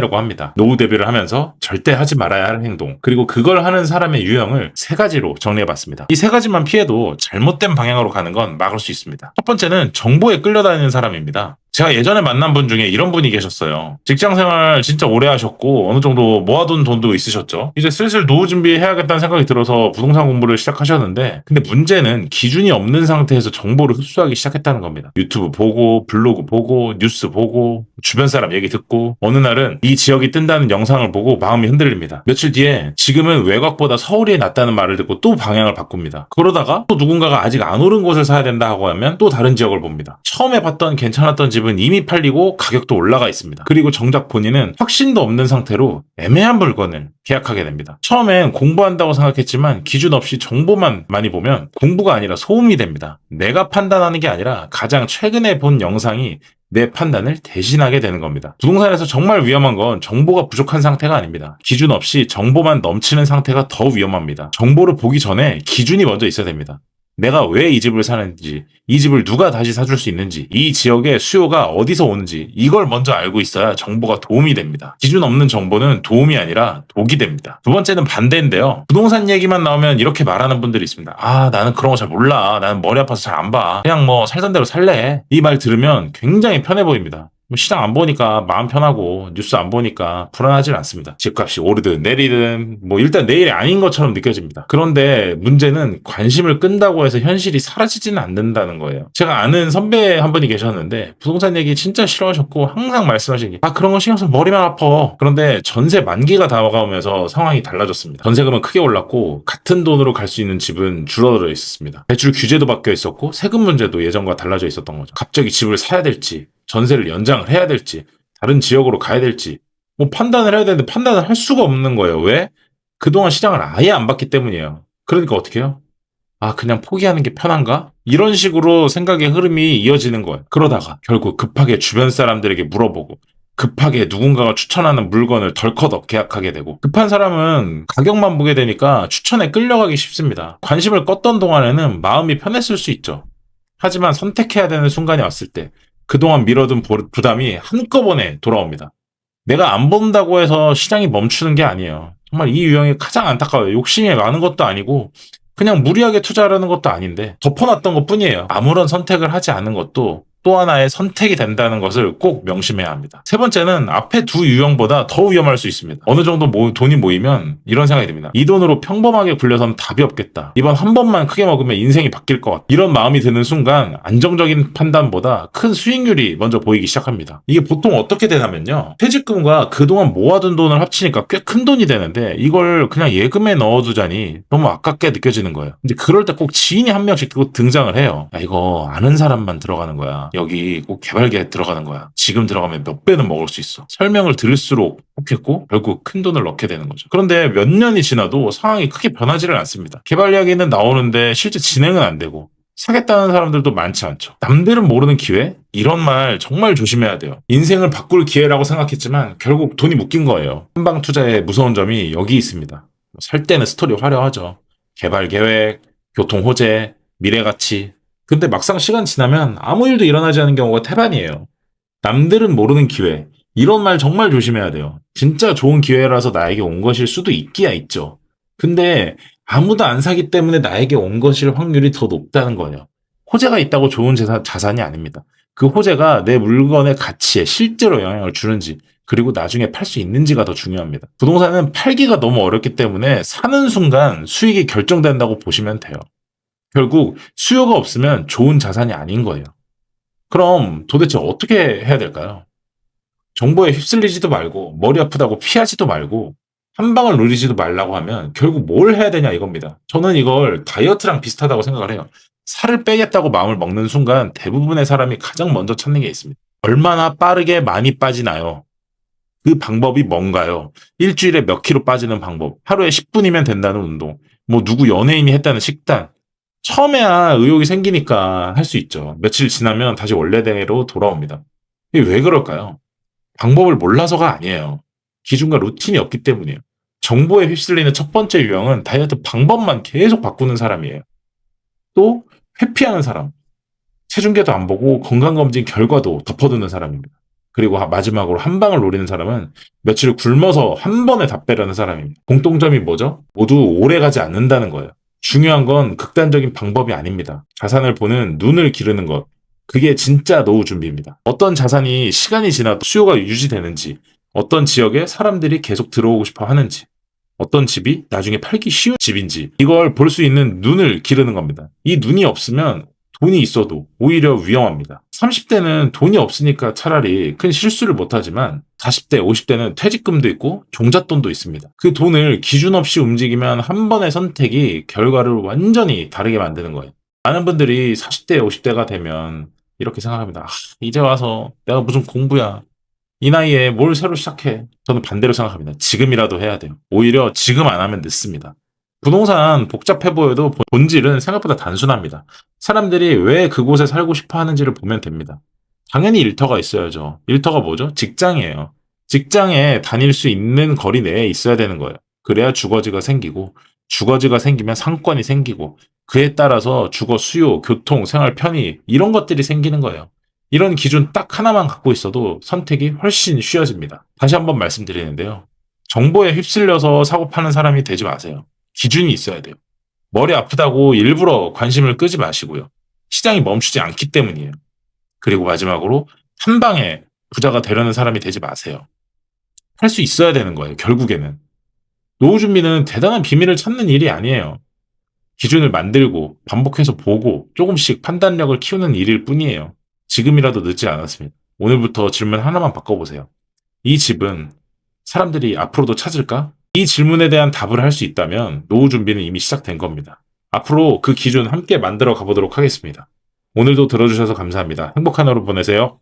라고 합니다. 노후 대비를 하면서 절대 하지 말아야 할 행동, 그리고 그걸 하는 사람의 유형을 3가지로 정리해봤습니다. 이 3가지만 피해도 잘못된 방향으로 가는 건 막을 수 있습니다. 첫 번째는 정보에 끌려다니는 사람입니다. 제가 예전에 만난 분 중에 이런 분이 계셨어요. 직장생활 진짜 오래 하셨고 어느 정도 모아둔 돈도 있으셨죠. 이제 슬슬 노후 준비해야겠다는 생각이 들어서 부동산 공부를 시작하셨는데, 근데 문제는 기준이 없는 상태에서 정보를 흡수하기 시작했다는 겁니다. 유튜브 보고, 블로그 보고, 뉴스 보고, 주변 사람 얘기 듣고, 어느 날은 이 지역이 뜬다는 영상을 보고 마음이 흔들립니다. 며칠 뒤에 지금은 외곽보다 서울이 낫다는 말을 듣고 또 방향을 바꿉니다. 그러다가 또 누군가가 아직 안 오른 곳을 사야 된다 하고 하면 또 다른 지역을 봅니다. 처음에 봤던 괜찮았던 집은 이미 팔리고 가격도 올라가 있습니다. 그리고 정작 본인은 확신도 없는 상태로 애매한 물건을 계약하게 됩니다. 처음엔 공부한다고 생각했지만 기준 없이 정보만 많이 보면 공부가 아니라 소음이 됩니다. 내가 판단하는 게 아니라 가장 최근에 본 영상이 내 판단을 대신하게 되는 겁니다. 부동산에서 정말 위험한 건 정보가 부족한 상태가 아닙니다. 기준 없이 정보만 넘치는 상태가 더 위험합니다. 정보를 보기 전에 기준이 먼저 있어야 됩니다. 내가 왜 이 집을 사는지, 이 집을 누가 다시 사줄 수 있는지, 이 지역의 수요가 어디서 오는지, 이걸 먼저 알고 있어야 정보가 도움이 됩니다. 기준 없는 정보는 도움이 아니라 독이 됩니다. 두 번째는 반대인데요. 부동산 얘기만 나오면 이렇게 말하는 분들이 있습니다. 아, 나는 그런 거 잘 몰라. 나는 머리 아파서 잘 안 봐. 그냥 뭐 살던 대로 살래. 이 말 들으면 굉장히 편해 보입니다. 시장 안 보니까 마음 편하고 뉴스 안 보니까 불안하진 않습니다. 집값이 오르든 내리든 일단 내일이 아닌 것처럼 느껴집니다. 그런데 문제는 관심을 끈다고 해서 현실이 사라지지는 않는다는 거예요. 제가 아는 선배 한 분이 계셨는데 부동산 얘기 진짜 싫어하셨고 항상 말씀하시는 게 그런 거 신경 쓰면 머리만 아파. 그런데 전세 만기가 다가오면서 상황이 달라졌습니다. 전세금은 크게 올랐고 같은 돈으로 갈 수 있는 집은 줄어들어 있었습니다. 대출 규제도 바뀌어 있었고 세금 문제도 예전과 달라져 있었던 거죠. 갑자기 집을 사야 될지 전세를 연장을 해야 될지 다른 지역으로 가야 될지 판단을 해야 되는데 판단을 할 수가 없는 거예요. 왜? 그동안 시장을 아예 안 봤기 때문이에요. 그러니까 어떻게 해요? 그냥 포기하는 게 편한가? 이런 식으로 생각의 흐름이 이어지는 거예요. 그러다가 결국 급하게 주변 사람들에게 물어보고 급하게 누군가가 추천하는 물건을 덜커덕 계약하게 되고, 급한 사람은 가격만 보게 되니까 추천에 끌려가기 쉽습니다. 관심을 껐던 동안에는 마음이 편했을 수 있죠. 하지만 선택해야 되는 순간이 왔을 때 그동안 미뤄둔 부담이 한꺼번에 돌아옵니다. 내가 안 본다고 해서 시장이 멈추는 게 아니에요. 정말 이 유형이 가장 안타까워요. 욕심이 많은 것도 아니고 그냥 무리하게 투자하려는 것도 아닌데 덮어놨던 것 뿐이에요. 아무런 선택을 하지 않은 것도 또 하나의 선택이 된다는 것을 꼭 명심해야 합니다. 세 번째는 앞에 두 유형보다 더 위험할 수 있습니다. 어느 정도 돈이 모이면 이런 생각이 듭니다. 이 돈으로 평범하게 굴려서는 답이 없겠다. 이번 한 번만 크게 먹으면 인생이 바뀔 것 같다. 이런 마음이 드는 순간 안정적인 판단보다 큰 수익률이 먼저 보이기 시작합니다. 이게 보통 어떻게 되냐면요. 퇴직금과 그동안 모아둔 돈을 합치니까 꽤 큰 돈이 되는데 이걸 그냥 예금에 넣어두자니 너무 아깝게 느껴지는 거예요. 근데 그럴 때 꼭 지인이 한 명씩 또 등장을 해요. 이거 아는 사람만 들어가는 거야. 여기 꼭 개발계에 들어가는 거야. 지금 들어가면 몇 배는 먹을 수 있어. 설명을 들을수록 혹했고 결국 큰 돈을 넣게 되는 거죠. 그런데 몇 년이 지나도 상황이 크게 변하지를 않습니다. 개발 이야기는 나오는데 실제 진행은 안 되고 사겠다는 사람들도 많지 않죠. 남들은 모르는 기회? 이런 말 정말 조심해야 돼요. 인생을 바꿀 기회라고 생각했지만 결국 돈이 묶인 거예요. 한방 투자의 무서운 점이 여기 있습니다. 살 때는 스토리 화려하죠. 개발 계획, 교통 호재, 미래 가치. 근데 막상 시간 지나면 아무 일도 일어나지 않은 경우가 태반이에요. 남들은 모르는 기회. 이런 말 정말 조심해야 돼요. 진짜 좋은 기회라서 나에게 온 것일 수도 있기야 있죠. 근데 아무도 안 사기 때문에 나에게 온 것일 확률이 더 높다는 거예요. 호재가 있다고 좋은 자산이 아닙니다. 그 호재가 내 물건의 가치에 실제로 영향을 주는지, 그리고 나중에 팔 수 있는지가 더 중요합니다. 부동산은 팔기가 너무 어렵기 때문에 사는 순간 수익이 결정된다고 보시면 돼요. 결국 수요가 없으면 좋은 자산이 아닌 거예요. 그럼 도대체 어떻게 해야 될까요? 정보에 휩쓸리지도 말고 머리 아프다고 피하지도 말고 한 방을 누리지도 말라고 하면 결국 뭘 해야 되냐 이겁니다. 저는 이걸 다이어트랑 비슷하다고 생각을 해요. 살을 빼겠다고 마음을 먹는 순간 대부분의 사람이 가장 먼저 찾는 게 있습니다. 얼마나 빠르게 많이 빠지나요? 그 방법이 뭔가요? 일주일에 몇 킬로 빠지는 방법, 하루에 10분이면 된다는 운동, 누구 연예인이 했다는 식단. 처음에야 의욕이 생기니까 할 수 있죠. 며칠 지나면 다시 원래대로 돌아옵니다. 이게 왜 그럴까요? 방법을 몰라서가 아니에요. 기준과 루틴이 없기 때문이에요. 정보에 휩쓸리는 첫 번째 유형은 다이어트 방법만 계속 바꾸는 사람이에요. 또 회피하는 사람. 체중계도 안 보고 건강검진 결과도 덮어두는 사람입니다. 그리고 마지막으로 한 방을 노리는 사람은 며칠 굶어서 한 번에 다 빼려는 사람입니다. 공통점이 뭐죠? 모두 오래 가지 않는다는 거예요. 중요한 건 극단적인 방법이 아닙니다. 자산을 보는 눈을 기르는 것. 그게 진짜 노후 준비입니다. 어떤 자산이 시간이 지나도 수요가 유지되는지, 어떤 지역에 사람들이 계속 들어오고 싶어 하는지, 어떤 집이 나중에 팔기 쉬운 집인지, 이걸 볼 수 있는 눈을 기르는 겁니다. 이 눈이 없으면 돈이 있어도 오히려 위험합니다. 30대는 돈이 없으니까 차라리 큰 실수를 못하지만 40대, 50대는 퇴직금도 있고 종잣돈도 있습니다. 그 돈을 기준 없이 움직이면 한 번의 선택이 결과를 완전히 다르게 만드는 거예요. 많은 분들이 40대, 50대가 되면 이렇게 생각합니다. 이제 와서 내가 무슨 공부야. 이 나이에 뭘 새로 시작해. 저는 반대로 생각합니다. 지금이라도 해야 돼요. 오히려 지금 안 하면 늦습니다. 부동산 복잡해 보여도 본질은 생각보다 단순합니다. 사람들이 왜 그곳에 살고 싶어 하는지를 보면 됩니다. 당연히 일터가 있어야죠. 일터가 뭐죠? 직장이에요. 직장에 다닐 수 있는 거리 내에 있어야 되는 거예요. 그래야 주거지가 생기고, 주거지가 생기면 상권이 생기고, 그에 따라서 주거 수요, 교통, 생활 편의 이런 것들이 생기는 거예요. 이런 기준 딱 하나만 갖고 있어도 선택이 훨씬 쉬워집니다. 다시 한번 말씀드리는데요. 정보에 휩쓸려서 사고 파는 사람이 되지 마세요. 기준이 있어야 돼요. 머리 아프다고 일부러 관심을 끄지 마시고요. 시장이 멈추지 않기 때문이에요. 그리고 마지막으로 한 방에 부자가 되려는 사람이 되지 마세요. 할 수 있어야 되는 거예요. 결국에는. 노후 준비는 대단한 비밀을 찾는 일이 아니에요. 기준을 만들고 반복해서 보고 조금씩 판단력을 키우는 일일 뿐이에요. 지금이라도 늦지 않았습니다. 오늘부터 질문 하나만 바꿔보세요. 이 집은 사람들이 앞으로도 찾을까? 이 질문에 대한 답을 할 수 있다면 노후 준비는 이미 시작된 겁니다. 앞으로 그 기준 함께 만들어 가보도록 하겠습니다. 오늘도 들어주셔서 감사합니다. 행복한 하루 보내세요.